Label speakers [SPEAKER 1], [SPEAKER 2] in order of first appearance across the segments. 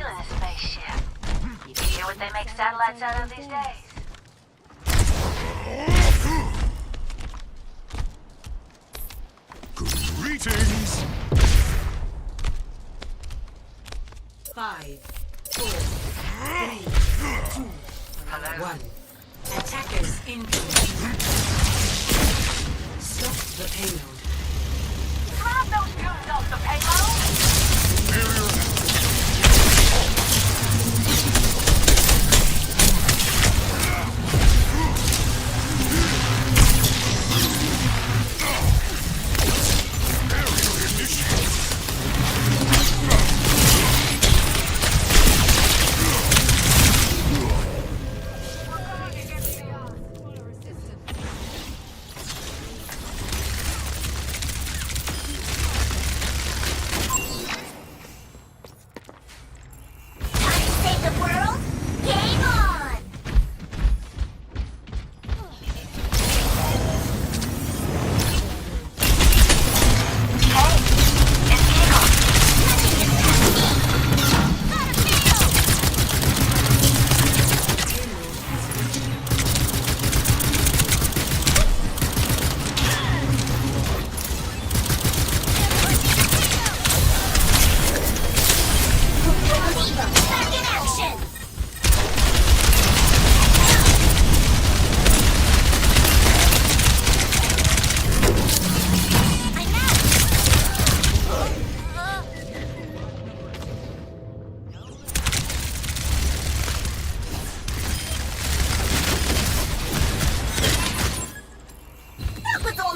[SPEAKER 1] stealing a spaceship. You can hear what they make satellites out of these days.
[SPEAKER 2] Greetings!
[SPEAKER 3] 5, 4, 3, 2,
[SPEAKER 1] Hello?
[SPEAKER 3] 1. Attackers incoming. Stop the payload.
[SPEAKER 1] Grab those goons off the payload!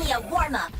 [SPEAKER 2] Barrier
[SPEAKER 1] warm-up.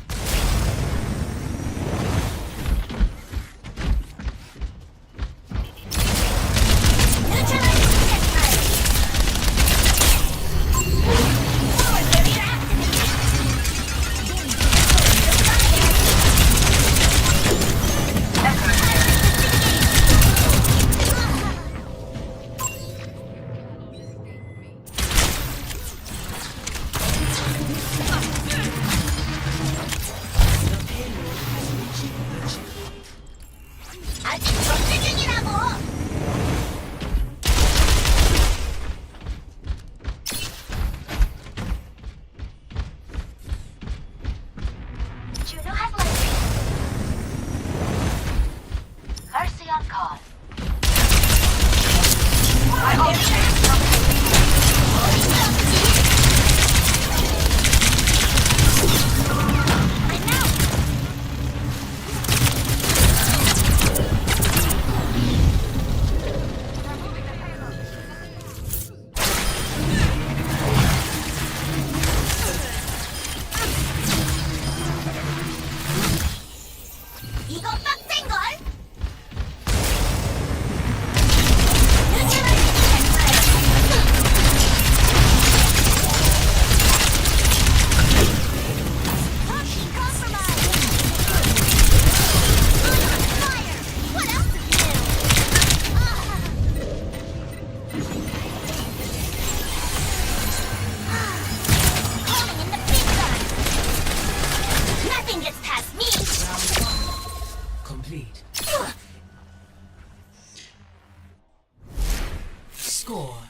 [SPEAKER 3] Score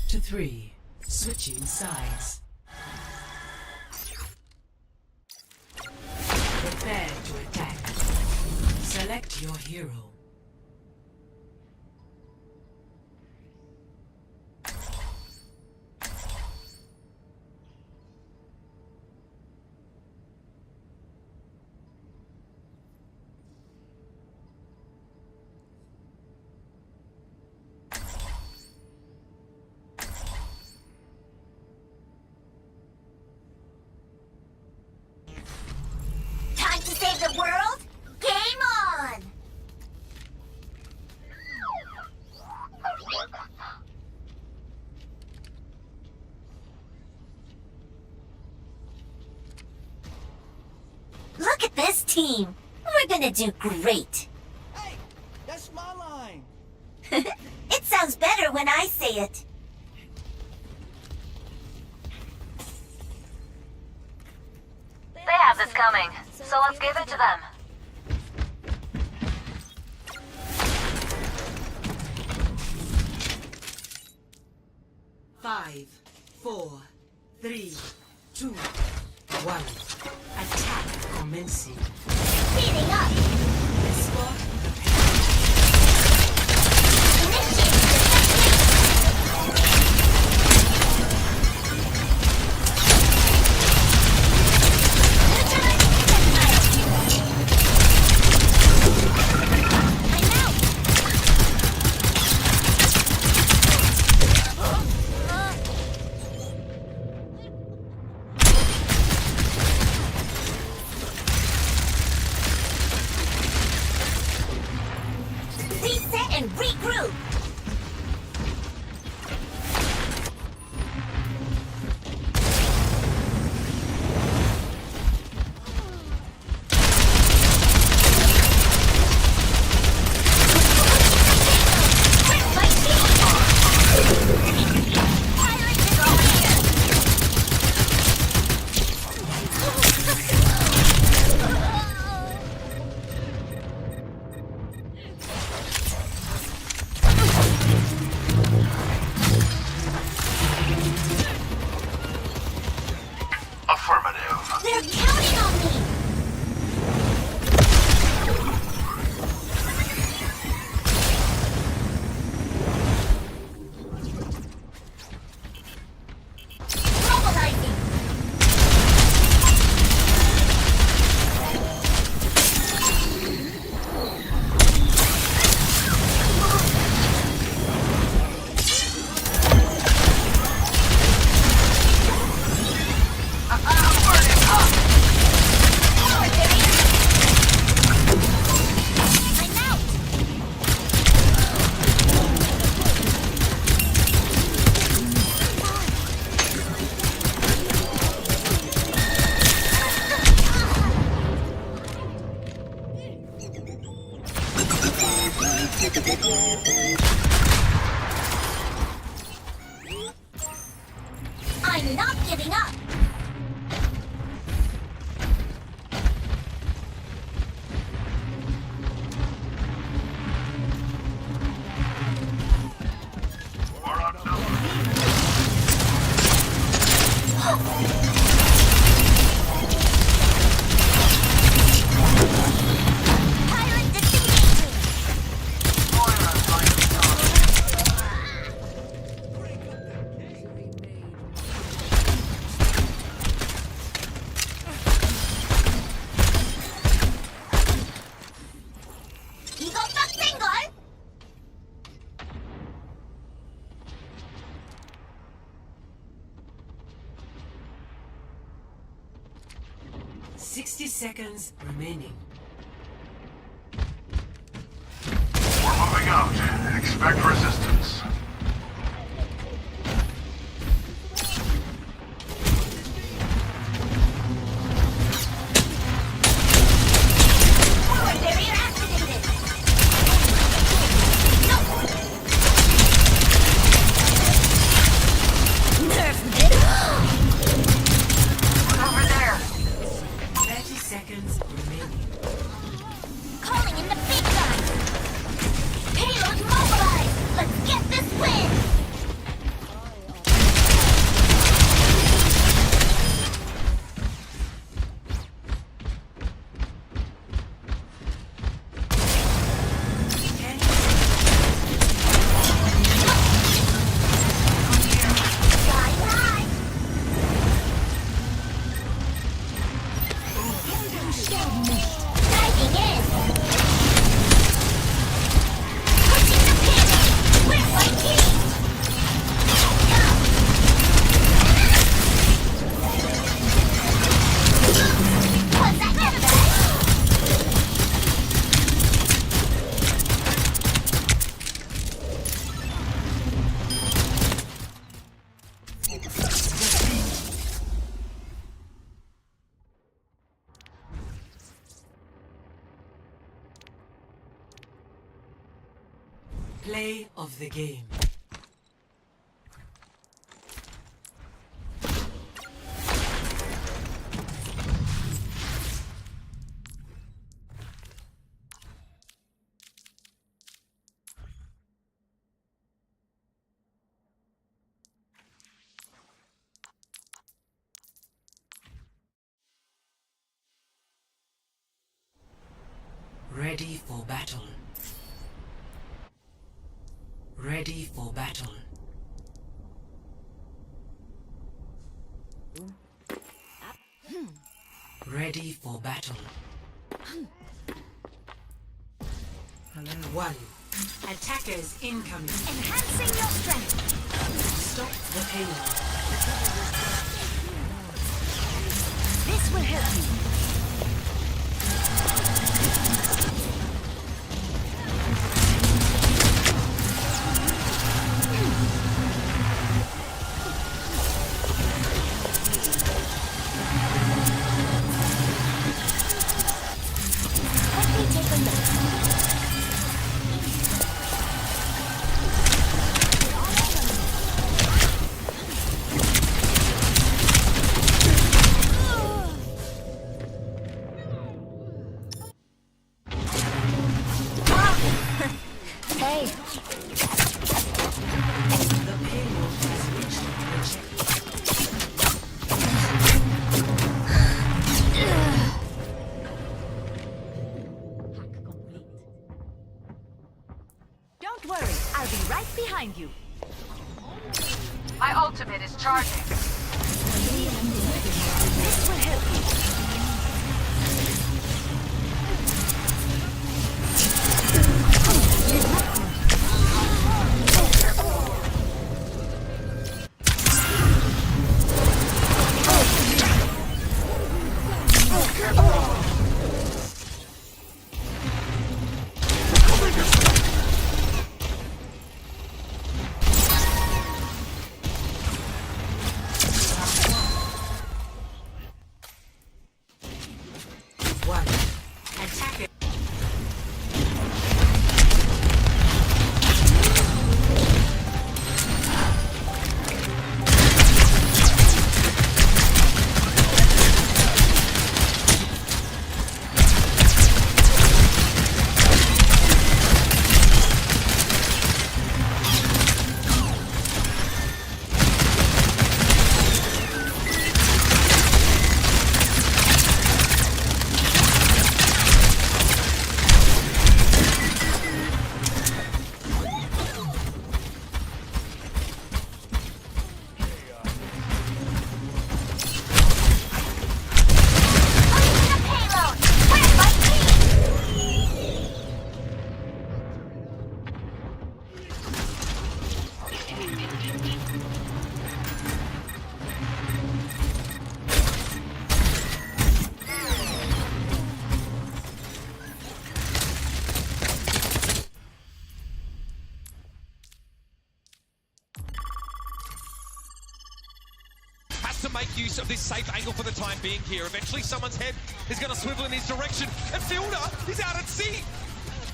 [SPEAKER 3] 0-3. Switching sides. Prepare to attack. Select your hero.
[SPEAKER 1] The world? Game on! Look at this team. We're gonna do great.
[SPEAKER 4] Hey, that's my line.
[SPEAKER 1] It sounds better when I say it. They have this coming, so let's give it to them.
[SPEAKER 3] 5, 4, 3, 2, 1. Attack commencing.
[SPEAKER 2] Speeding up!
[SPEAKER 3] Escort the
[SPEAKER 2] Initiate reset and regroup! Grip my teeth! Pirates is over here!
[SPEAKER 5] Affirmative.
[SPEAKER 2] They're counting on me! Mobilizing! Forward, Barry! I'm out! I'm not giving up!
[SPEAKER 5] We're outnumbered.
[SPEAKER 2] Pirate disengaging! 이거 빡센걸?
[SPEAKER 3] pit. 60 seconds remaining.
[SPEAKER 5] We're moving out. Expect resistance.
[SPEAKER 2] Forward barrier activated! No! Nerf it!
[SPEAKER 1] Over there.
[SPEAKER 3] 30 seconds remaining.
[SPEAKER 2] Calling in the big guns! Payload mobilized! Let's get this win! Sky high! Diving in! Pushing the pin! Where's my key? Go! Was that good?
[SPEAKER 3] Play of the game. Ready for battle. Ready for battle. One. Attackers incoming.
[SPEAKER 2] Enhancing your strength.
[SPEAKER 3] Stop the payload.
[SPEAKER 2] This will help you. Let me take a look. Hey,
[SPEAKER 3] The payload has reached the checkpoint.
[SPEAKER 2] don't worry. I'll be right behind you.
[SPEAKER 1] My ultimate is charging.
[SPEAKER 2] This will help you.
[SPEAKER 3] One. Attacker.
[SPEAKER 2] The payload. Where's my team?
[SPEAKER 6] Has to make use of this safe angle for the time being here. Eventually someone's head is going to swivel in his direction, and Fielder is out at sea.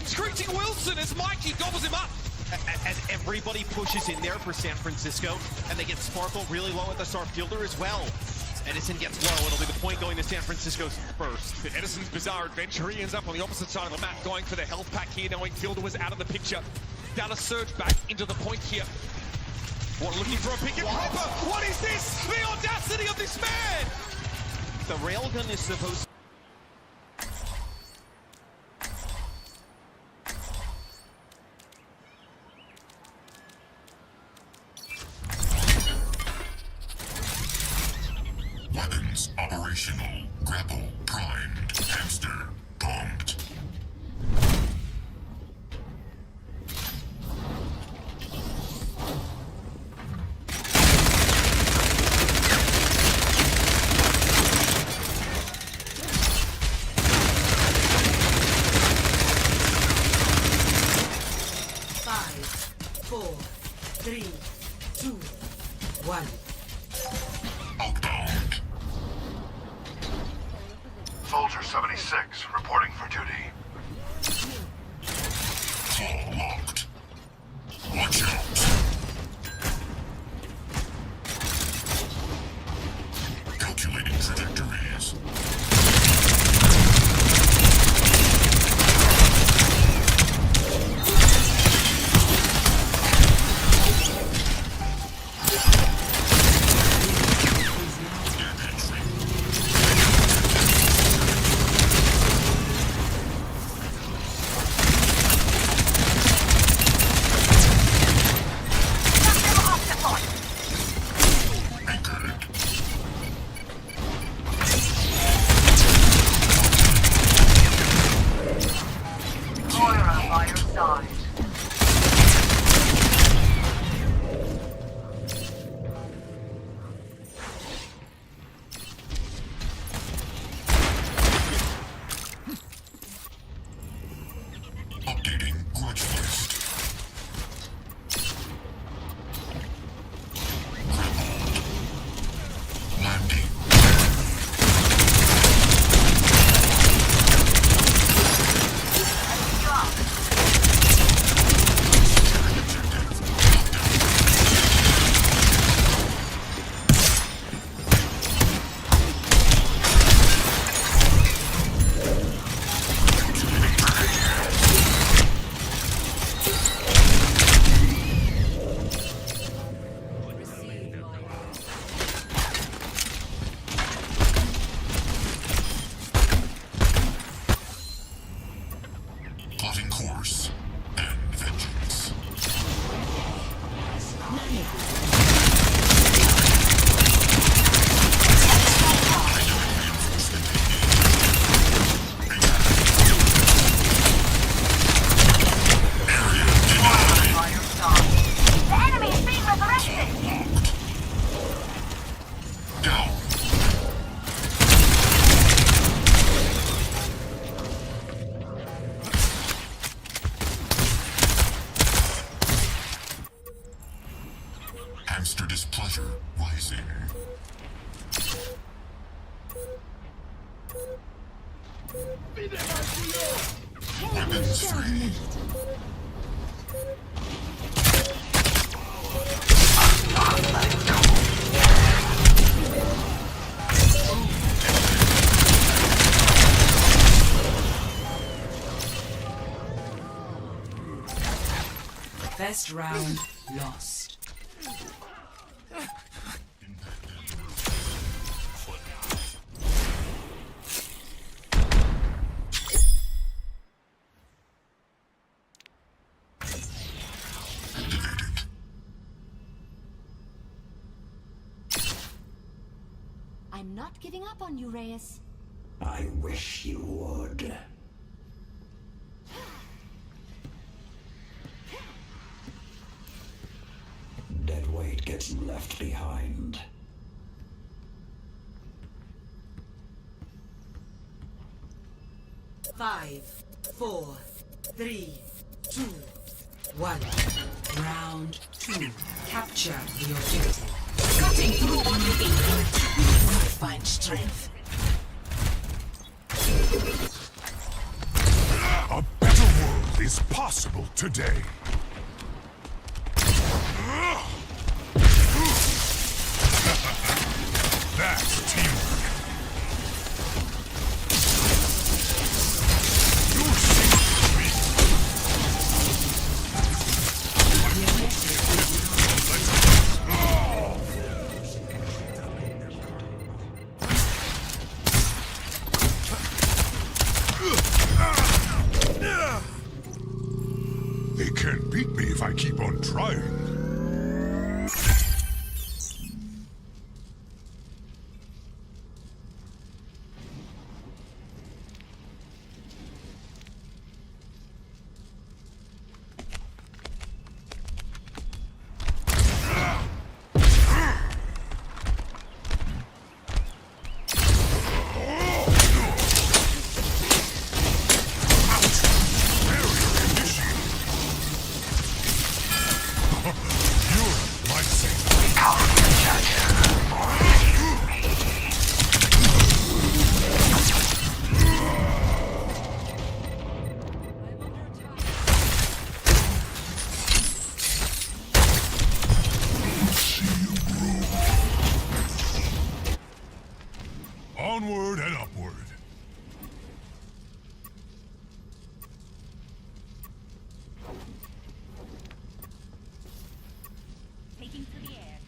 [SPEAKER 6] Screeching Wilson as Mikey gobbles him up.
[SPEAKER 7] As everybody pushes in there for San Francisco, and they get Sparkle really low at the start, Fielder as well. Edison gets low, it'll be the point going to San Francisco's first.
[SPEAKER 6] But Edison's bizarre adventure, he ends up on the opposite side of the map, going for the health pack here, knowing Fielder was out of the picture. Down a surge back into the point here. What, looking for a pick and proper? What is this? The audacity of this man!
[SPEAKER 7] The railgun is supposed
[SPEAKER 8] Weapons operational. Grapple primed. Hamster pumped.
[SPEAKER 3] Five, four, three, two, one.
[SPEAKER 8] Outbound.
[SPEAKER 5] Soldier 76 reporting for duty.
[SPEAKER 8] Claw locked. Watch out. Calculating trajectories. Displeasure rising. Weapons free.
[SPEAKER 3] First round lost.
[SPEAKER 2] I'm not giving up on you, Reyes.
[SPEAKER 9] I wish you would. Dead weight gets left behind.
[SPEAKER 3] Five, four, three, two, one. Round two. Capture the objective. Cutting through on the enemy. Find strength.
[SPEAKER 8] A better world is possible today. That's teamwork. You're safe with me. They can't beat me if I keep on trying. Onward and upward.
[SPEAKER 2] Taking to the air.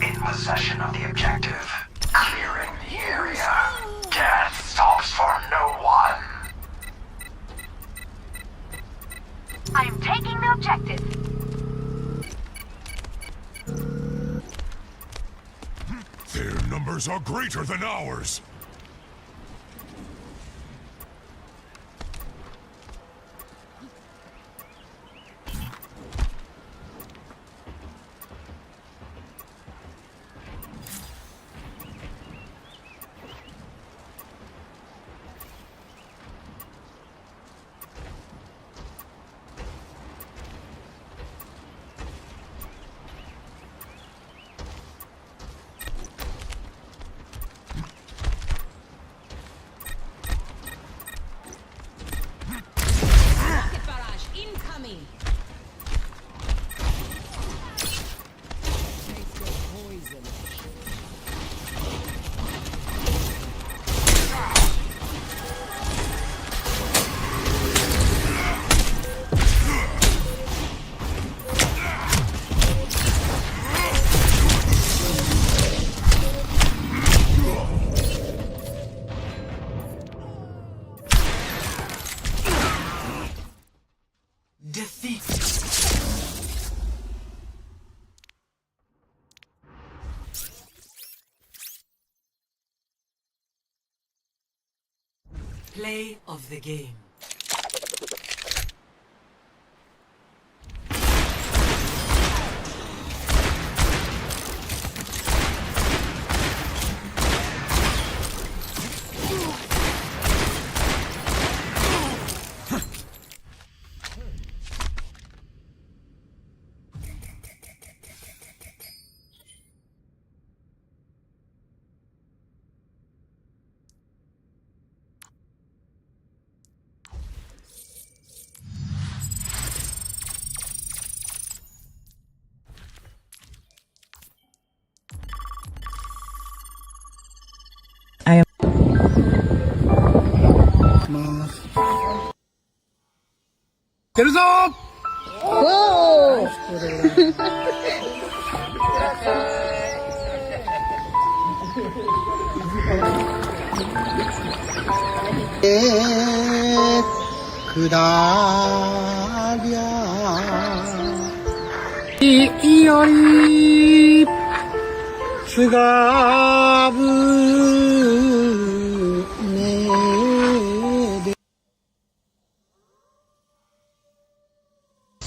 [SPEAKER 5] In possession of the objective. Clearing the area. Death stops for no one.
[SPEAKER 1] I am taking the objective.
[SPEAKER 8] Their numbers are greater than ours.
[SPEAKER 3] Rocket barrage incoming. Defeat. Play of the game.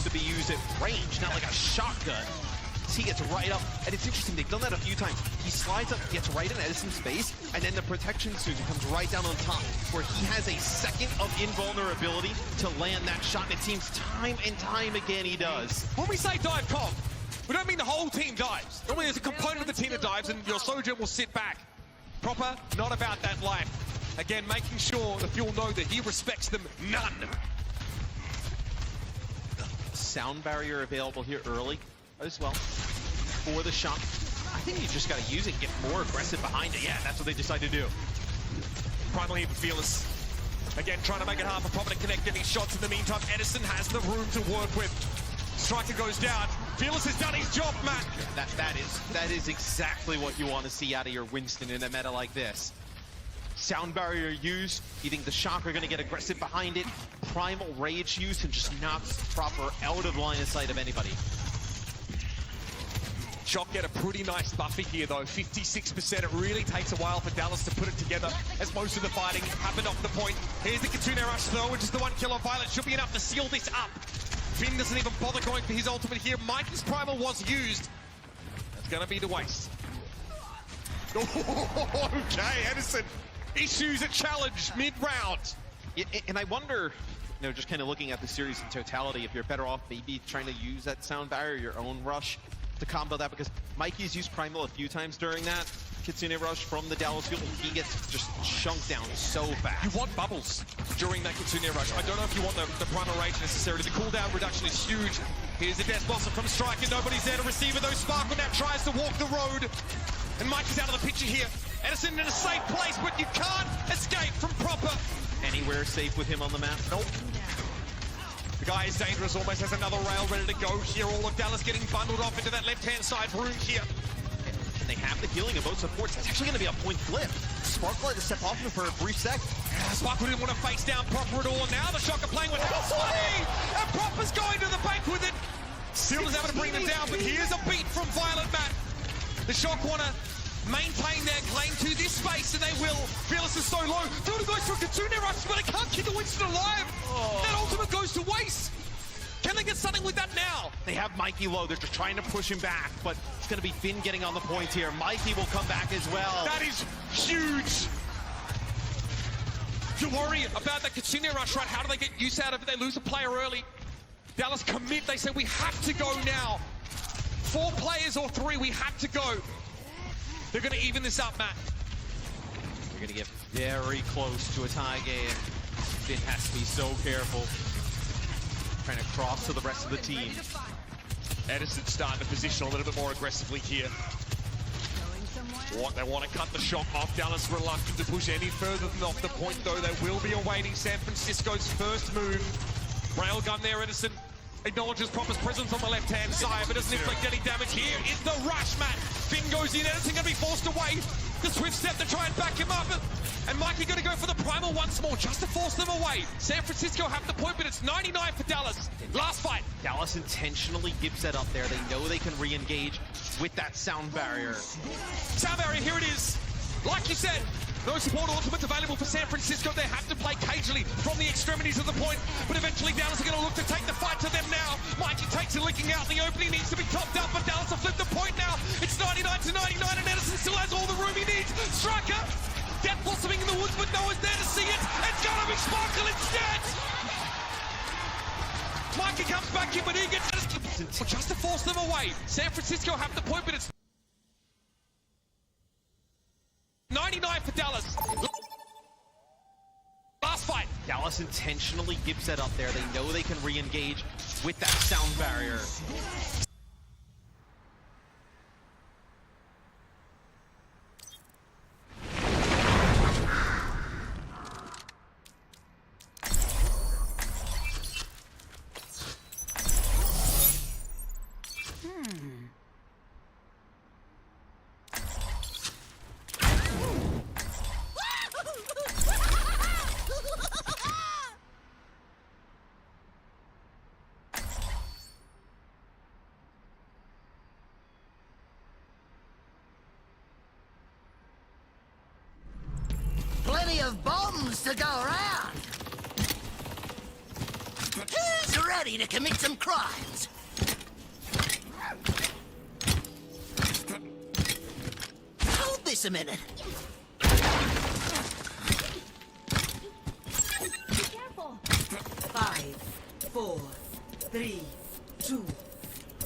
[SPEAKER 7] To be used at range, not like a shotgun. He gets right up, and it's interesting, they've done that a few times. He slides up, gets right in Edison's face, and then the protection suit comes right down on top, where he has a second of invulnerability to land that shot, and it seems time and time again he does.
[SPEAKER 6] When we say dive comp, we don't mean the whole team dives. Normally there's a component of the team that dives and your soldier will sit back. Proper, not about that life. Again, making sure the Fuel know that he respects them none.
[SPEAKER 7] Sound barrier available here early as well for the shot. I think you just got to use it, get more aggressive behind it. Yeah, that's what they decide to do.
[SPEAKER 6] Primal even Fearless. Again, trying to make it hard for Proper to connect any shots. In the meantime, Edison has the room to work with. Striker goes down. Fearless has done his job, Matt.
[SPEAKER 7] That is exactly what you want to see out of your Winston in a meta like this. Sound barrier used. You think the Shock are going to get aggressive behind it. Primal Rage used and just knocks Proper out of line of sight of anybody.
[SPEAKER 6] Shock get a pretty nice buffer here though, 56%. It really takes a while for Dallas to put it together as most of the fighting happened off the point. Here's the Kitsune Rush though, which is the 1 kill on Violet. Should be enough to seal this up. Finn doesn't even bother going for his ultimate here. Mikey's Primal was used. That's gonna be the waste. Okay, Edison issues a challenge mid-round.
[SPEAKER 7] And I wonder, you know, just kind of looking at the series in totality, if you're better off maybe trying to use that sound barrier, your own rush, to combo that, because Mikey's used Primal a few times during that Kitsune Rush from the Dallas field, and he gets just chunked down so fast.
[SPEAKER 6] You want bubbles during that Kitsune Rush. I don't know if you want the Primal Rage necessarily. The cooldown reduction is huge. Here's the Death Blossom from Striker. Nobody's there to receive it, though. Sparkle now tries to walk the road. And Mikey's out of the picture here. Edison in a safe place, but you can't escape from Proper.
[SPEAKER 7] Anywhere safe with him on the map?
[SPEAKER 6] Nope. The guy is dangerous, almost has another rail ready to go here. All of Dallas getting bundled off into that left-hand side room here.
[SPEAKER 7] And they have the healing of both supports. That's actually going to be a point flip. Sparkle had to step off him for a brief sec.
[SPEAKER 6] Sparkle didn't want to face down Proper at all, and now the Shock are playing with Sunny! And Proper's going to the bank with it. Still is able to bring them down, but here's a beat from Violet Matt. The Shock want to maintain their claim to this space, and they will. Fearless is so low. Filter goes for a Kitsune Rush, but it can't keep the Winston alive. That ultimate goes to waste. Can they get something with that now?
[SPEAKER 7] They have Mikey low. They're just trying to push him back, but it's going to be Finn getting on the points here. Mikey will come back as well.
[SPEAKER 6] That is huge. You worry about that Kitsune Rush, right? How do they get use out of it? They lose a player early. Dallas commit. They say, we have to go now. 4 players or 3, we have to go. They're going to even this up, Matt.
[SPEAKER 7] They're going to get very close to a tie game. Finn has to be so careful. Trying to cross to the rest of the team.
[SPEAKER 6] Edison starting to position a little bit more aggressively here. They want to cut the Shock off. Dallas reluctant to push any further than off the point, though. They will be awaiting San Francisco's first move. Railgun there, Edison acknowledges Proper's presence on the left-hand side, but doesn't inflict any damage. Here is the rush, Matt. Finn goes in, Edison going to be forced away. The swift step to try and back him up. And Mikey going to go for the Primal once more, just to force them away. San Francisco have the point, but it's 99 for Dallas. Last fight.
[SPEAKER 7] Dallas intentionally gives that up there. They know they can re-engage with that sound barrier.
[SPEAKER 6] Sound barrier, here it is. Like you said, no support ultimates available for San Francisco. They have to play cagely from the extremities of the point, but eventually Dallas are going to look to take the fight to them now. Mikey takes it, licking out. The opening needs to be topped up, but Dallas have flipped the point now. It's 99 to 99, and Edison still has all the room he needs. Striker, Death blossoming in the woods, but no one's there to see it. It's going to be Sparkle instead. Mikey comes back in, but he gets just to force them away. San Francisco have the point, but it's 99 for Dallas. Last fight.
[SPEAKER 7] Dallas intentionally gives that up there. They know they can re-engage with that sound barrier.
[SPEAKER 10] of bombs to go around. Who's ready to commit some crimes? Hold this a minute.
[SPEAKER 2] Be careful.
[SPEAKER 3] 5, 4, 3, 2,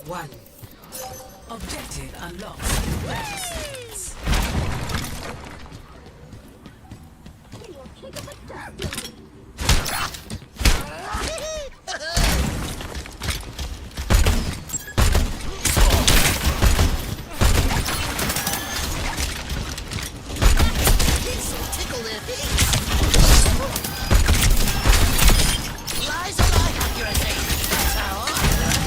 [SPEAKER 3] 1. Objective unlocked. 30 seconds.
[SPEAKER 10] This'll tickle their feet. Lies are like accuracy. That's how I learn.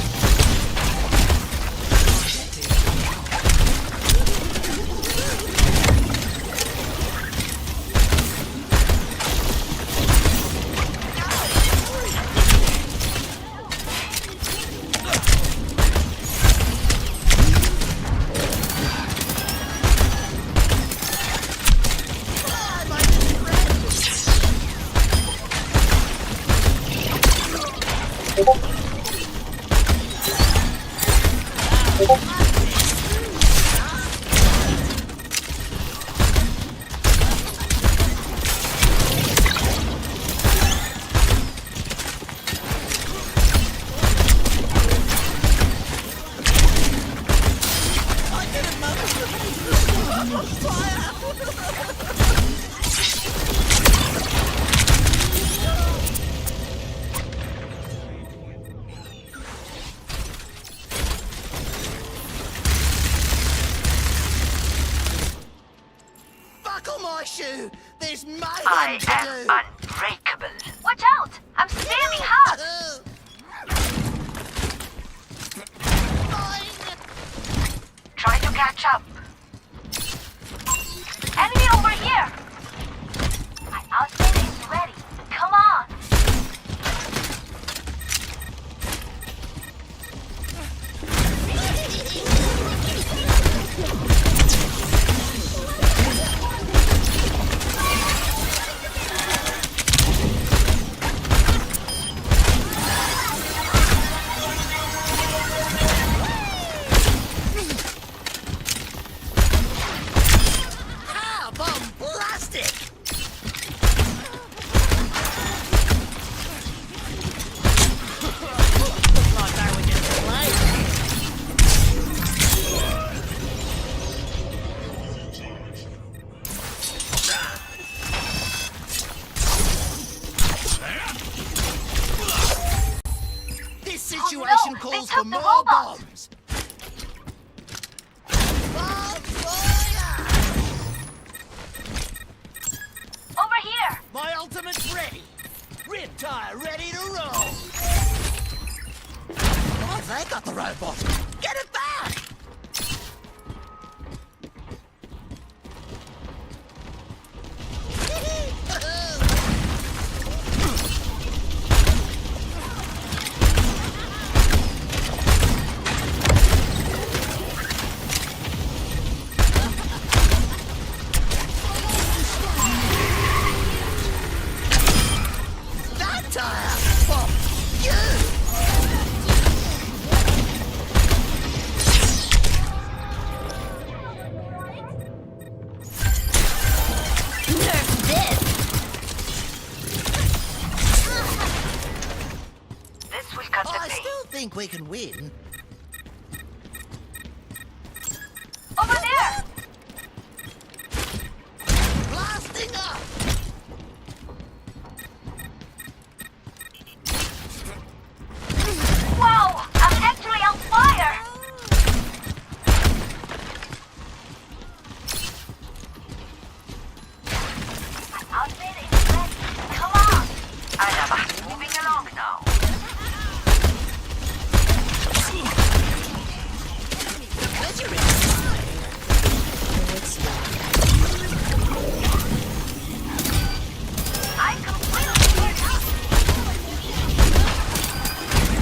[SPEAKER 10] Ah, my Buckle my shoe. There's mayhem
[SPEAKER 1] I
[SPEAKER 10] to
[SPEAKER 1] am
[SPEAKER 10] do.
[SPEAKER 1] unbreakable. Watch out! I'm standing hot! Try to catch up. Enemy over here! My outfit is ready. Come on!
[SPEAKER 10] Ah, bomb plastic. Like they were just playing. This situation
[SPEAKER 1] Oh, no, they
[SPEAKER 10] calls
[SPEAKER 1] took
[SPEAKER 10] for
[SPEAKER 1] the
[SPEAKER 10] more
[SPEAKER 1] robot.
[SPEAKER 10] bombs. Bomb fire!
[SPEAKER 1] Over here!
[SPEAKER 10] My ultimate's ready. Rib tire ready to roll. Oh, they got the robot. Get it back! That tire! Fuck you! Nerf this!
[SPEAKER 1] This will cut the
[SPEAKER 10] I
[SPEAKER 1] pain.
[SPEAKER 10] still think we can win.
[SPEAKER 1] Over there!
[SPEAKER 10] Blasting up!
[SPEAKER 1] Wow! I'm actually on fire! My outfit is ready. Come on! I'm moving along now. I completely turned up.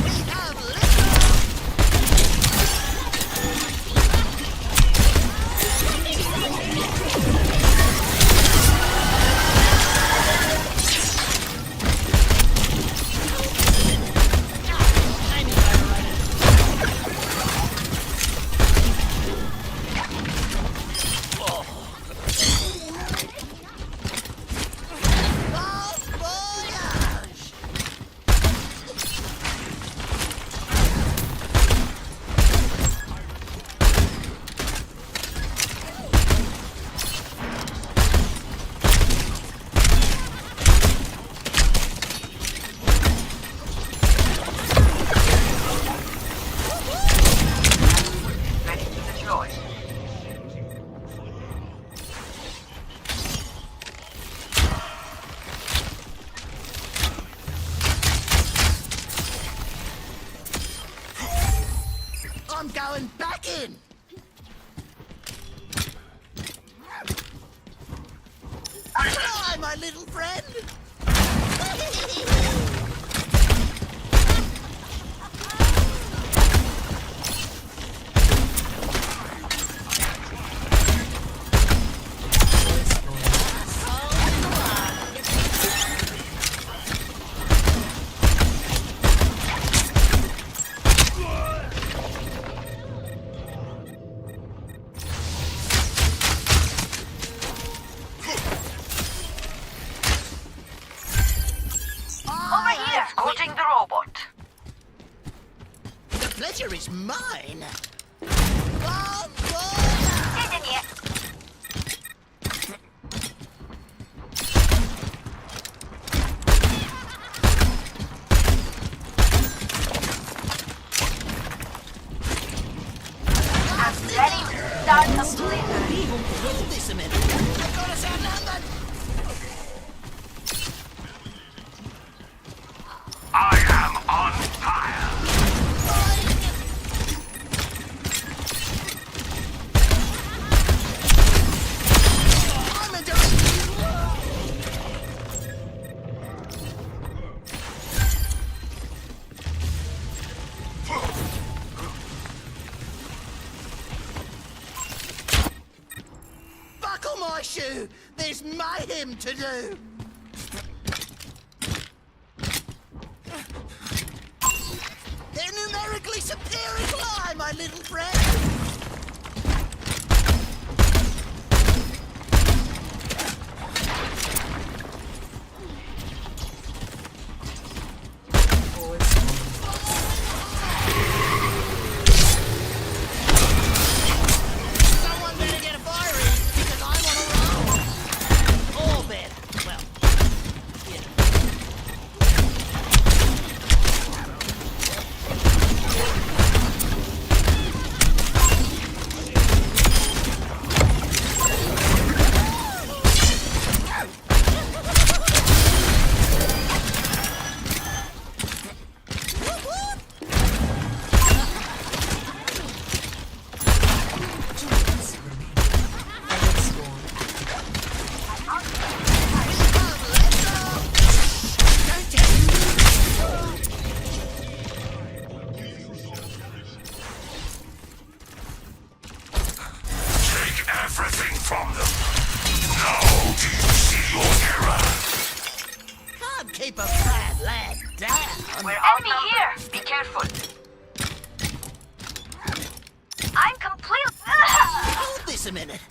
[SPEAKER 10] We have lit little friend?
[SPEAKER 1] Over here, coaching the robot.
[SPEAKER 10] The pleasure is mine.
[SPEAKER 1] Didn't yet. I'm ready to start the blizzard.
[SPEAKER 10] Hold this a minute. I've got us outnumbered.
[SPEAKER 5] I am on fire.
[SPEAKER 10] I'm a Buckle my shoe. There's mayhem to do. They're numerically superior to I, my little friend. Someone better get a fire in, because I'm on a roll. Or better. Well, yeah.
[SPEAKER 5] Take everything from them. Now do you see your error?
[SPEAKER 10] Can't keep a bad lad down.
[SPEAKER 1] We're enemy here. Be careful. I'm complete.
[SPEAKER 10] Hold this a minute.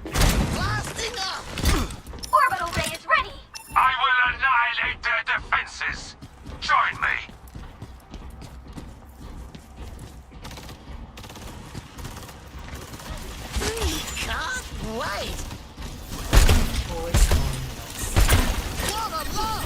[SPEAKER 10] Blasting up.
[SPEAKER 1] Orbital ray is ready.
[SPEAKER 5] I will annihilate their defenses. Join me.
[SPEAKER 10] Can't wait. What a lot.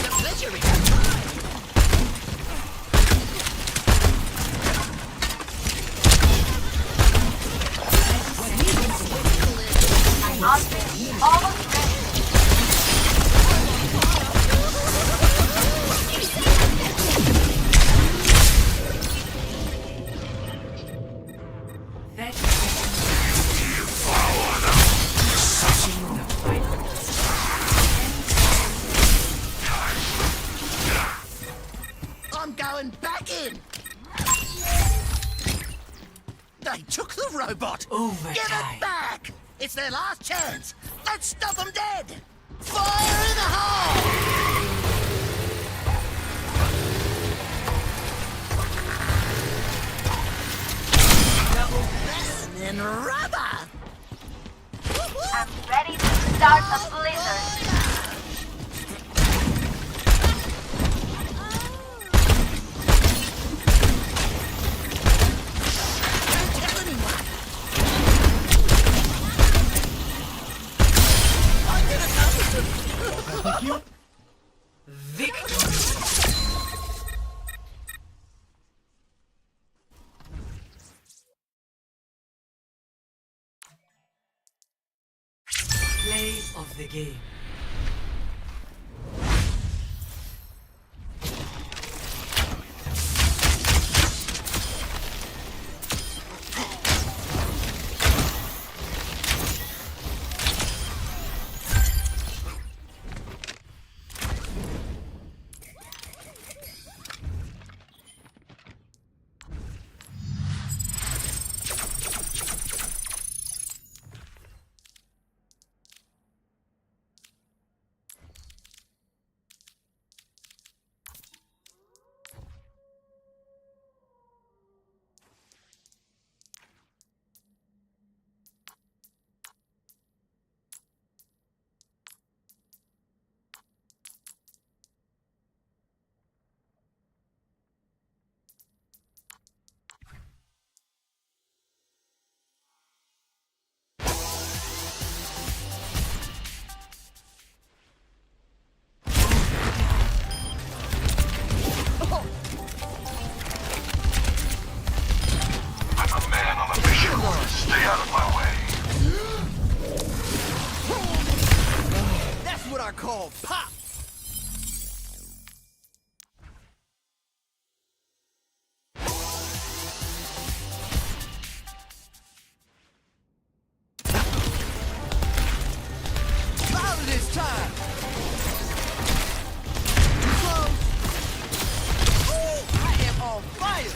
[SPEAKER 10] The pleasure is mine.
[SPEAKER 1] Outfit almost ready.
[SPEAKER 3] That touching the vitals.
[SPEAKER 10] I'm going back in. They took the robot.
[SPEAKER 3] Overtime.
[SPEAKER 10] Give it back. It's their last chance. Let's stop them dead. Fire in the hole. Double bang and rubber.
[SPEAKER 1] I'm ready to start the blizzard.
[SPEAKER 10] Don't tell anyone. I'm gonna come with them.
[SPEAKER 4] Thank you.
[SPEAKER 3] Victory. Play of the game.
[SPEAKER 5] Stay out of my way.
[SPEAKER 10] That's what I call pop. Louder this time. Too close. Ooh, I am on fire.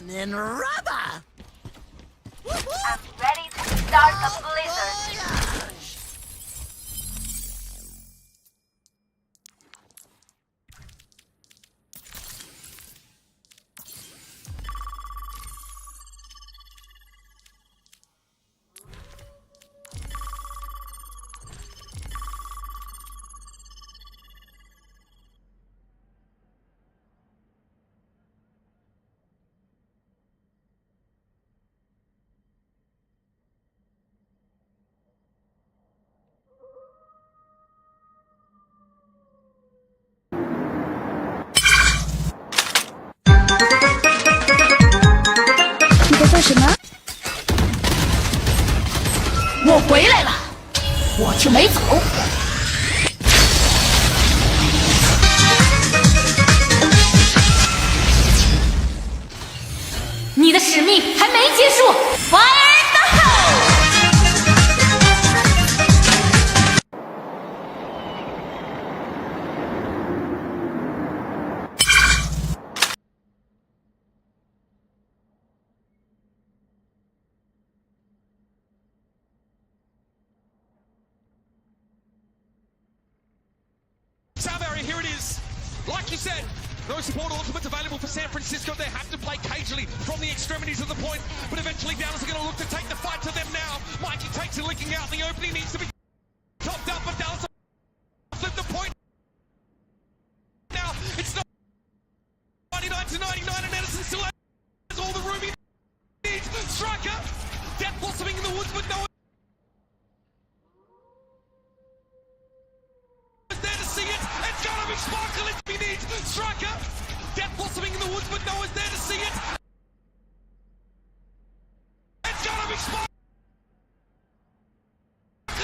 [SPEAKER 10] Burn and rubber.
[SPEAKER 1] I'm ready to start the blizzard.
[SPEAKER 2] 我回来了，我却没走。你的使命还没结束 ，Fire in the hole！
[SPEAKER 6] South area, here it is. Like you said, no support ultimates available for San Francisco. They have to play cagely from the extremities of the point, but eventually Dallas are going to look to take the fight to them now. Mikey takes it, linking out. The opening needs to be topped up, but Dallas flip the point. Now it's not 99 to 99, and Edison still has all the room he needs. Striker, death blossoming in the woods, but no. Sparkle if he needs. Striker, death blossoming in the woods, but no one's there to see it. It's gonna be Sparkle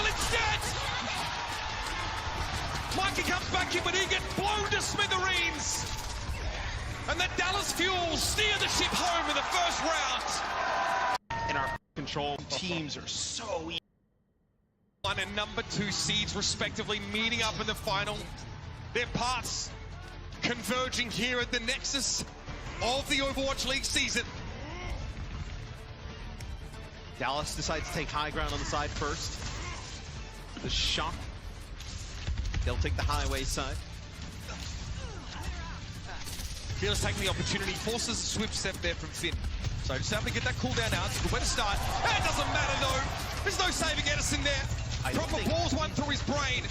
[SPEAKER 6] instead. Mikey comes back in, but he gets blown to smithereens. And the Dallas Fuels steer the ship home in the first round.
[SPEAKER 7] And our control teams are so easy.
[SPEAKER 6] One and number 2 seeds respectively meeting up in the final. Their paths converging here at the nexus of the Overwatch League season.
[SPEAKER 7] Dallas decides to take high ground on the side first. The shock. They'll take the highway side.
[SPEAKER 6] Fearless taking the opportunity, forces a swift step there from Finn. So just having to get that cooldown out. It's a good way to start. It doesn't matter though. There's no saving Edison there. Proper balls one through his brain.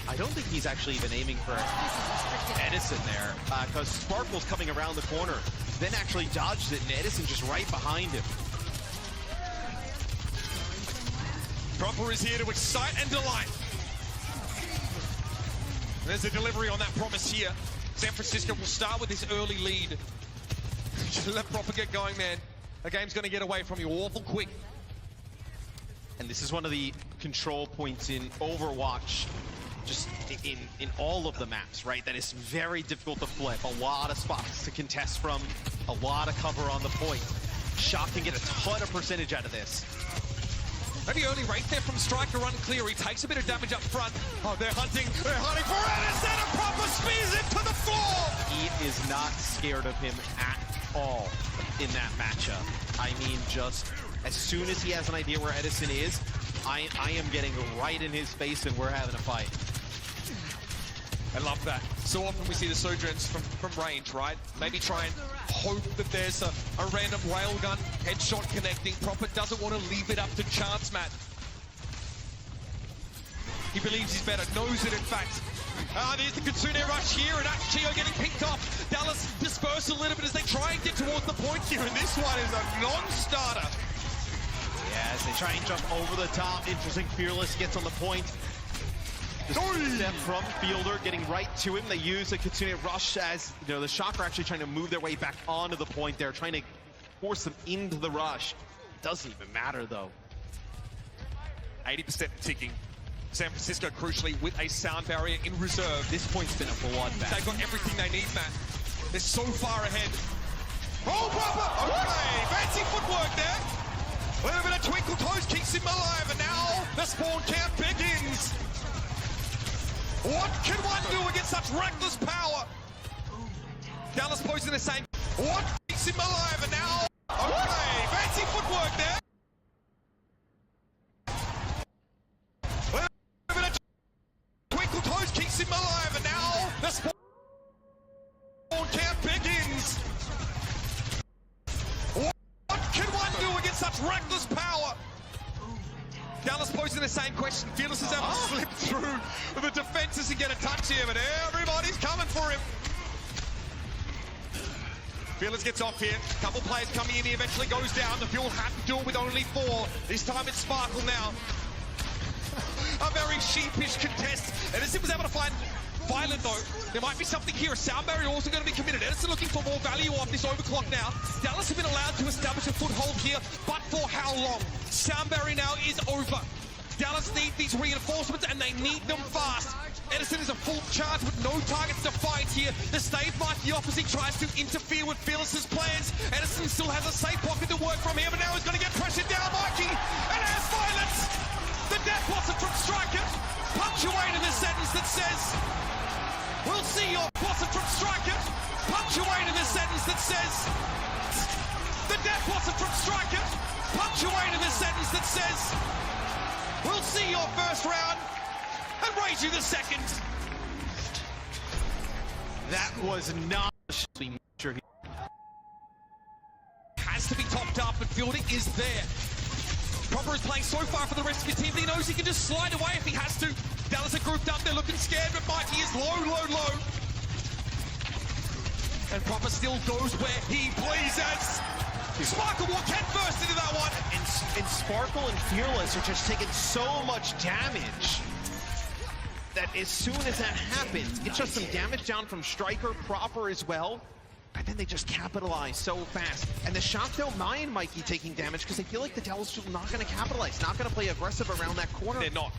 [SPEAKER 7] I don't think he's actually even aiming for Edison there, because Sparkle's coming around the corner, then actually dodges it, and Edison just right behind him.
[SPEAKER 6] Proper is here to excite and delight. There's a delivery on that promise here. San Francisco will start with this early lead. Just let Proper get going, man. The game's going to get away from you awful quick.
[SPEAKER 7] And this is one of the control points in Overwatch, just in all of the maps, right? That is very difficult to flip. A lot of spots to contest from, a lot of cover on the point. Shock can get a ton of percentage out of this.
[SPEAKER 6] Maybe early rate there from Striker unclear. He takes a bit of damage up front. Oh, they're hunting for Edison, and Proper spears him to the floor!
[SPEAKER 7] He is not scared of him at all in that matchup. I mean, just as soon as he has an idea where Edison is, I am getting right in his face and we're having a fight.
[SPEAKER 6] I love that. So often we see the Sojourns from range, right? Maybe try and hope that there's a random railgun headshot connecting. Proper doesn't want to leave it up to chance, Matt. He believes he's better, knows it in fact. There's the Kitsune rush here, and Chio getting picked off. Dallas disperse a little bit as they try and get towards the point here, and this one is a non-starter.
[SPEAKER 7] Yeah, as they try and jump over the top, interesting. Fearless gets on the point. Step from Fielder, getting right to him. They use the Kitsune rush as, you know, the Shock are actually trying to move their way back onto the point there, trying to force them into the rush. Doesn't even matter, though.
[SPEAKER 6] 80% ticking. San Francisco, crucially, with a sound barrier in reserve.
[SPEAKER 7] This point's been a bloodbath.
[SPEAKER 6] They've got everything they need, Matt. They're so far ahead. Oh, Proper! Okay, fancy footwork there. A little bit of twinkle toes keeps him alive, and now the spawn camp begins. What can one do against such reckless power? Dallas posing the same. What keeps him alive, and now... Okay, fancy footwork there. Keeps him alive, and now the spawn camp begins. What can one do against such reckless power? Dallas posing the same question. Fearless is able to slip through the defenses and get a touch here, but everybody's coming for him. Fearless gets off here. Couple players coming in. He eventually goes down. The Fuel have to do it with only 4. This time it's Sparkle now. A very sheepish contest. Edison was able to find Violent though. There might be something here. A sound barrier also going to be committed. Edison looking for more value off this overclock now. Dallas have been allowed to establish a foothold here, but for how long? Sound barrier now is over. Dallas need these reinforcements and they need them fast. Edison is a full charge with no targets to find here. The stave Mikey offers, he tries to interfere with Fearless's plans. Edison still has a safe pocket to work from here, but now he's going to get pressured down, Mikey. And there's Violence. The death wasn't from Striker. Punctuate in the sentence that says, we'll see your wasn't from Striker. Punctuate in the sentence that says, the death wasn't from Striker. Punctuate in the sentence that says, we'll see your first round and raise you the second.
[SPEAKER 7] That was not sure he
[SPEAKER 6] has to be topped up, but fielding is there. Proper is playing so far for the rest of his team that he knows he can just slide away if he has to. Dallas are grouped up, they're looking scared, but Mikey is low. And Proper still goes where he pleases. Sparkle walk head first into that one.
[SPEAKER 7] And Sparkle and Fearless are just taking so much damage that as soon as that happens, it's just some damage down from Striker, Proper as well. And then they just capitalize so fast. And the Shock don't mind Mikey taking damage because they feel like the Dallas are not going to capitalize, not going to play aggressive around that corner.
[SPEAKER 6] They're not.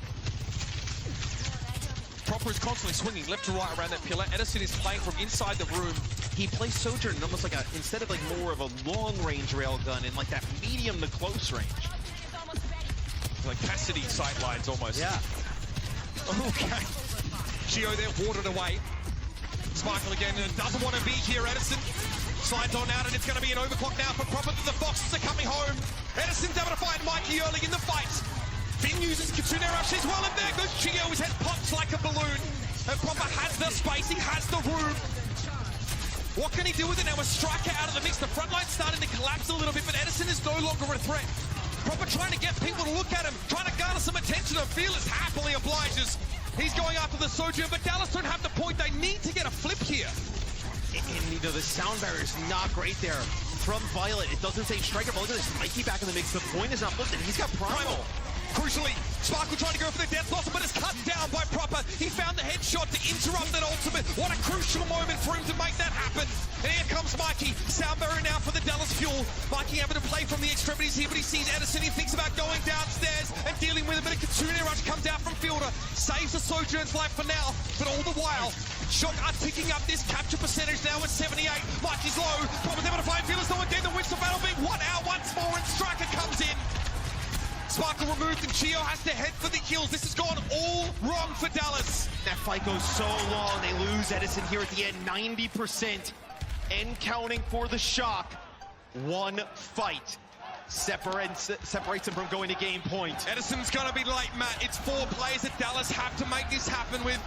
[SPEAKER 6] Proper is constantly swinging left to right around that pillar. Edison is playing from inside the room.
[SPEAKER 7] He plays Sojourn in almost like a, instead of like more of a long-range railgun, in like that medium to close range.
[SPEAKER 6] Like Cassidy sightlines almost.
[SPEAKER 7] Yeah.
[SPEAKER 6] Okay. Gio there watered away. Sparkle again doesn't want to be here. Edison slides on out and it's going to be an overclock now for Proper. The Foxes are coming home. Edison's able to find Mikey early in the fight. Finn uses Kitsune Rush as well, and there goes Gio. His head pops like a balloon. And Proper has the space, he has the room. What can he do with it now? A striker out of the mix. The front line's starting to collapse a little bit, but Edison is no longer a threat. Proper trying to get people to look at him, trying to garner some attention. Fearless happily obliges. He's going after the Sojourn, but Dallas don't have the point. They need to get a flip here.
[SPEAKER 7] And the sound barrier is not great there. From Violet, it doesn't say striker, but look at this. Mikey back in the mix. The point is not flipped, and he's got Primal.
[SPEAKER 6] Crucially, Sparkle trying to go for the Death Blossom, but it's cut down by Proper. He found the headshot to interrupt that ultimate. What a crucial moment for him to make that happen. And here comes Mikey. Sound barrier now for the Dallas Fuel. Mikey having to play from the extremities here, but he sees Edison. He thinks about going downstairs and dealing with a bit of Kitsune Rush. Comes out from Fielder. Saves the Sojourn's life for now, but all the while, Shock are ticking up this capture percentage now at 78. Mikey's low. Proper's able to find Fearless. No one dead. The wins the battle being 1 out once more, and Striker comes in. Sparkle removed, and Chio has to head for the kills. This has gone all wrong for Dallas.
[SPEAKER 7] That fight goes so long. They lose Edison here at the end, 90%. And counting for the Shock. One fight separates him from going to game point.
[SPEAKER 6] Edison's going to be late, Matt. It's 4 players that Dallas have to make this happen with.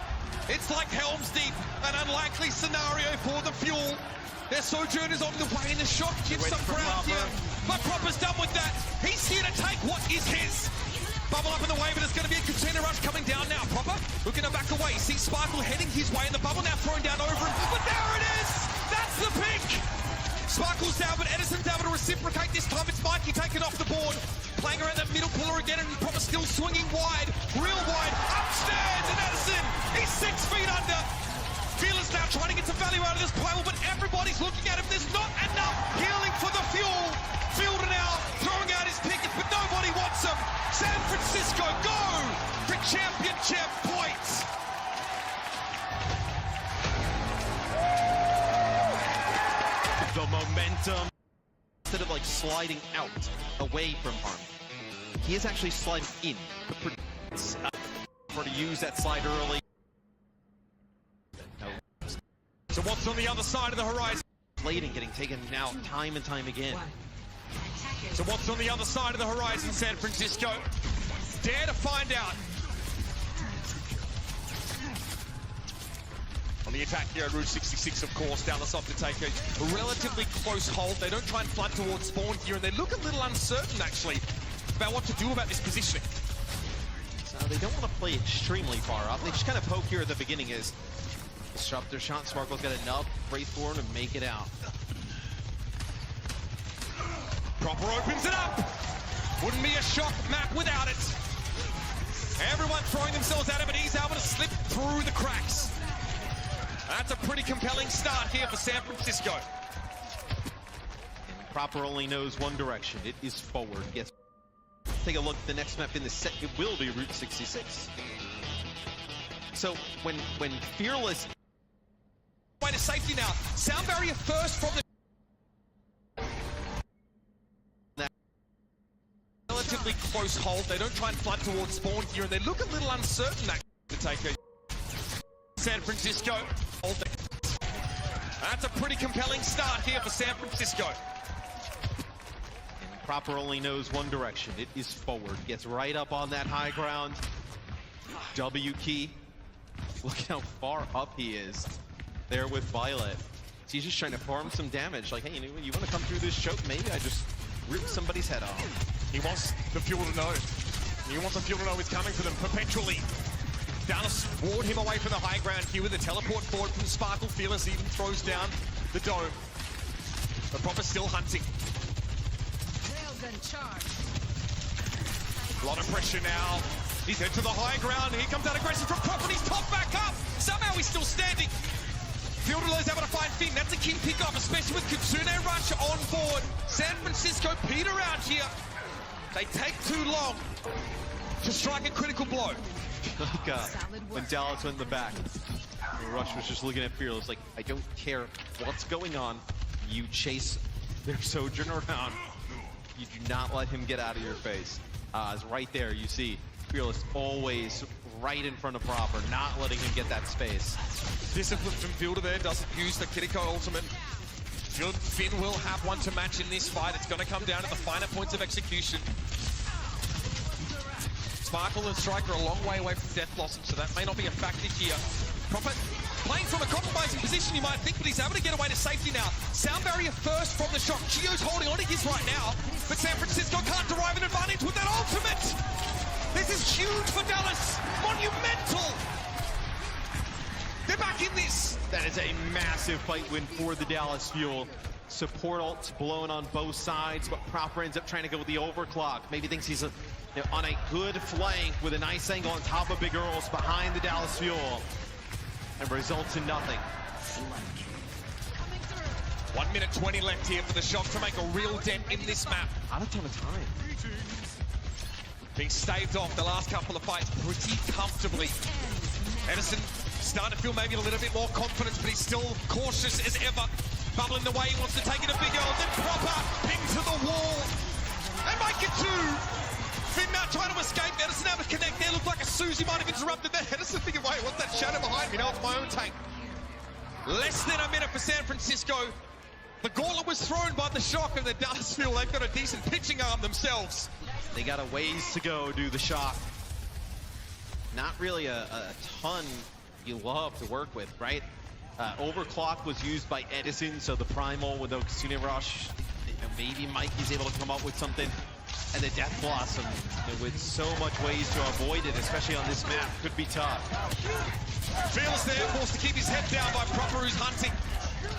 [SPEAKER 6] It's like Helm's Deep, an unlikely scenario for the Fuel. Their Sojourn is on the way, and the Shock gives some ground here. But Proper's done with that. He's here to take what is his. Bubble up in the way, but it's going to be a Kitsune Rush coming down now. Proper looking to back away. See Sparkle heading his way, and the bubble now thrown down over him. But there it is! That's the pick! Sparkle's down, but Edison's able to reciprocate this time. It's Mikey taken off the board. Playing around that middle pillar again, and Proper still swinging wide. Real wide. Upstairs, and Edison, he's 6 feet under. Fearless now trying to get some value out of this Primal, but everybody's looking at him. There's not enough healing for the Fuel. Fielder now throwing out his pickets, but nobody wants him. San Francisco go for championship points.
[SPEAKER 7] The momentum, instead of like sliding out away from harm, he is actually sliding in. For to use that slide early.
[SPEAKER 6] So what's on the other side of the horizon?
[SPEAKER 7] Blading getting taken out time and time again.
[SPEAKER 6] So what's on the other side of the horizon, San Francisco? Dare to find out. On the attack here at Route 66, of course, Dallas off to take a relatively close hold. They don't try and flood towards spawn here, and they look a little uncertain, actually, about what to do about this positioning.
[SPEAKER 7] So they don't want to play extremely far up. They just kind of poke here at the beginning as disrupt their shot. Sparkle's got enough Wraith for him to make it out.
[SPEAKER 6] Proper opens it up. Wouldn't be a Shock map without it. Everyone throwing themselves at him, but he's able to slip through the cracks. That's a pretty compelling start here for San Francisco.
[SPEAKER 7] And Proper only knows one direction. It is forward. Yes. Take a look at the next map in the set. It will be Route 66. So when Fearless
[SPEAKER 6] way to safety now. Sound barrier first from the relatively close hold. They don't try and flood towards spawn here, and they look a little uncertain to take a San Francisco. That's a pretty compelling start here for San Francisco.
[SPEAKER 7] And Proper only knows one direction. It is forward. Gets right up on that high ground. W key. Look how far up he is there with Violet. He's just trying to farm some damage. Like, hey, you want to come through this choke? Maybe I just rip somebody's head off.
[SPEAKER 6] He wants the Fuel to know. He wants the Fuel to know he's coming for them perpetually. Dallas ward him away from the high ground here with a teleport forward from Sparkle. Fearless even throws down the dome. But Proper still hunting.
[SPEAKER 3] Railgun charge.
[SPEAKER 6] A lot of pressure now. He's head to the high ground. Here comes that aggression from Proper. He's popped back up. Somehow he's still standing. Fielder is able to find Finn. That's a key pick-up, especially with Kitsune Rush on board. San Francisco peter out here. They take too long to strike a critical blow.
[SPEAKER 7] Like when Dallas went in the back, Rush was just looking at Fearless like, I don't care what's going on. You chase their Sojourn around. You do not let him get out of your face. It's right there, you see Fearless always right in front of Proper, not letting him get that space.
[SPEAKER 6] Discipline from Fielder there, doesn't use the Kiriko ultimate. Finn will have one to match in this fight. It's going to come down to the finer points of execution. Sparkle and Striker are a long way away from Death Blossom, so that may not be a factor here. Proper Playing from a compromising position, you might think, but he's able to get away to safety now. Sound barrier first from the shock. Gio's holding on to his right now, but San Francisco can't derive an advantage with that ultimate. This is huge for Dallas. Monumental. They're back in this.
[SPEAKER 7] That is a massive fight win for the Dallas Fuel. Support ults blown on both sides, but Proper ends up trying to go with the overclock. Maybe thinks he's on a good flank with a nice angle on top of Big Earls behind the Dallas Fuel. And results in nothing.
[SPEAKER 6] 1 minute 20 left here for the Shock to make a real dent in this map.
[SPEAKER 7] Not a ton of time.
[SPEAKER 6] Being staved off the last couple of fights pretty comfortably. Edison starting to feel maybe a little bit more confidence, but he's still cautious as ever. Bubbling the way, he wants to take it to Big Earl, then Proper into the wall. And make it two. Finmount trying to escape. Edison able to connect there. Looked like a Susie might have interrupted there. Edison thinking, wait, what's that shadow behind me? No, it's my own tank. Less than a minute for San Francisco. The gauntlet was thrown by the Shock, and the Dallas feel they've got a decent pitching arm themselves.
[SPEAKER 7] They got a ways to go, do the Shock. Not really a ton you love to work with, right? Overclock was used by Edison, so the Primal with the Kitsune Rush, maybe Mikey's able to come up with something. And the Death Blossom, with so much ways to avoid it, especially on this map, could be tough.
[SPEAKER 6] Feels there, forced to keep his head down by Proper, who's hunting.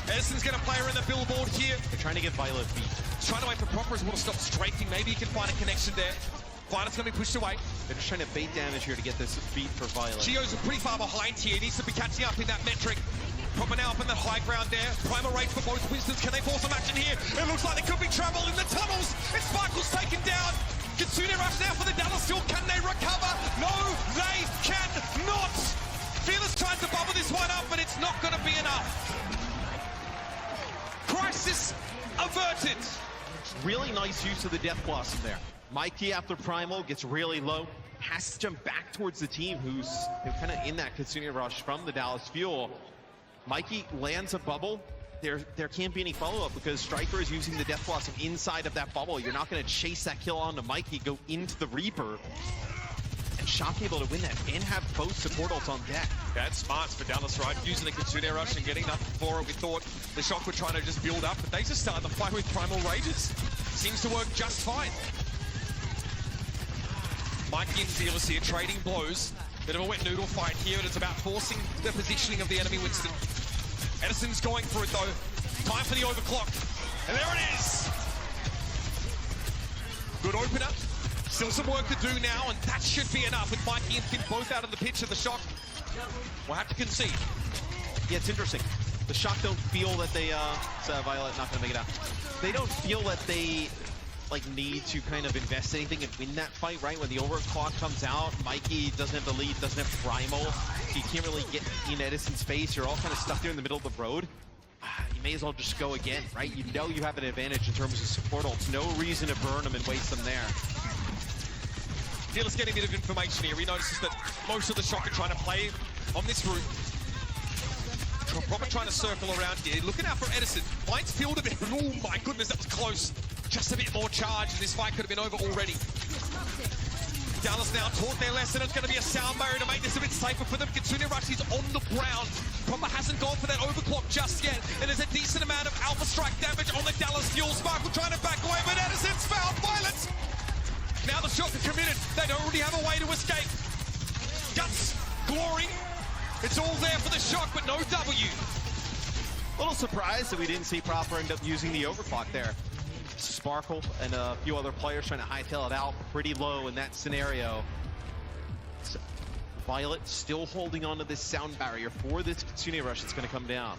[SPEAKER 6] Edison's going to play her in the billboard here.
[SPEAKER 7] They're trying to get Violet beat.
[SPEAKER 6] Trying to wait for Proper as well to stop strafing. Maybe he can find a connection there. Violet's going to be pushed away.
[SPEAKER 7] They're just trying to bait damage here to get this beat for Violet.
[SPEAKER 6] Gio's pretty far behind here. He needs to be catching up in that metric. Proper now up in that high ground there. Primal rage for both Winstons. Can they force some action here? It looks like there could be trouble in the tunnels. And Sparkle's taken down. Kitsune Rush now for the Dallas Fuel. Can they recover? No, they cannot. Fearless tries to bubble this one up, but it's not going to be enough. Crisis averted.
[SPEAKER 7] Really nice use of the Death Blossom there. Mikey, after Primal, gets really low. Has to jump back towards the team who's kind of in that Kitsune Rush from the Dallas Fuel. Mikey lands a bubble. There can't be any follow-up because Striker is using the Death Blossom inside of that bubble. You're not going to chase that kill onto Mikey, go into the Reaper. And Shock able to win that and have both support ults on deck.
[SPEAKER 6] That's smarts for Dallas, right? Using the Kitsune Rush and getting nothing for it. We thought the Shock were trying to just build up, but they just started the fight with Primal Rages. Seems to work just fine. Mikey and Fearless here trading blows. Bit of a wet noodle fight here, and it's about forcing the positioning of the enemy Winston. Edison's going for it though. Time for the overclock. And there it is! Good opener. Still some work to do now, and that should be enough with Mikey and Finn both out of the pitch of the Shock. We'll have to concede.
[SPEAKER 7] Yeah, it's interesting. The Shock don't feel that they, Violet not gonna make it out. They don't feel that they need to kind of invest anything and win that fight, right? When the overclock comes out, Mikey doesn't have the lead, doesn't have Primal, so you can't really get in Edison's face. You're all kind of stuck there in the middle of the road. You may as well just go again, right? You know you have an advantage in terms of support ults. No reason to burn them and waste them there.
[SPEAKER 6] Yeah, let's get a bit of information here. He notices that most of the Shock are trying to play on this route. Proper trying to circle around here. Looking out for Edison. Finds field of it. Oh my goodness, that was close. Just a bit more charge, and this fight could have been over already. Dallas now taught their lesson. It's going to be a sound barrier to make this a bit safer for them. Kitsune Rush is on the ground. Proper hasn't gone for that overclock just yet, and there's a decent amount of Alpha Strike damage on the Dallas Fuel. Sparkle trying to back away, but Edison's found Violet. Now the Shock are committed. They don't already have a way to escape. Guts, glory. It's all there for the Shock, but no W.
[SPEAKER 7] A little surprised that we didn't see Proper end up using the overclock there. Sparkle and a few other players trying to hightail it out pretty low in that scenario. So, Violet still holding on to this sound barrier for this Kitsune Rush that's going to come down.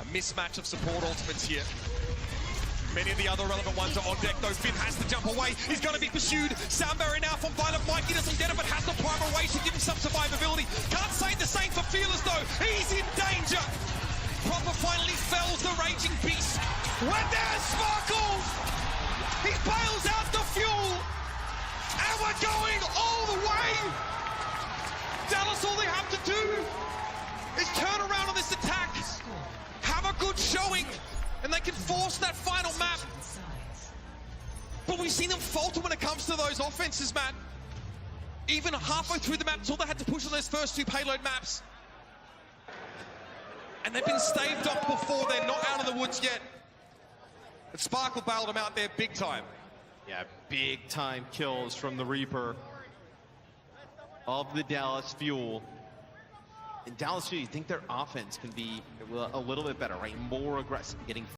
[SPEAKER 6] A mismatch of support ultimates here. Many of the other relevant ones are on deck, though. Finn has to jump away. He's going to be pursued. Sound barrier now from Violet. Mikey doesn't get it, but has the Primal Rage to give him some survivability. Can't say the same for Fearless, though. He's in danger. Proper finally fells the Raging Beast. When there's Sparkle, he bails out the Fuel. And we're going all the way. Dallas, all they have to do is turn around on this attack. Have a good showing. And they can force that final map. But we've seen them falter when it comes to those offenses, man. Even halfway through the map, it's all they had to push on those first two payload maps. And they've been staved off before. They're not out of the woods yet. But Sparkle bailed them out there big time.
[SPEAKER 7] Yeah, big time kills from the Reaper of the Dallas Fuel. And Dallas Fuel, you think their offense can be a little bit better, right? More aggressive, getting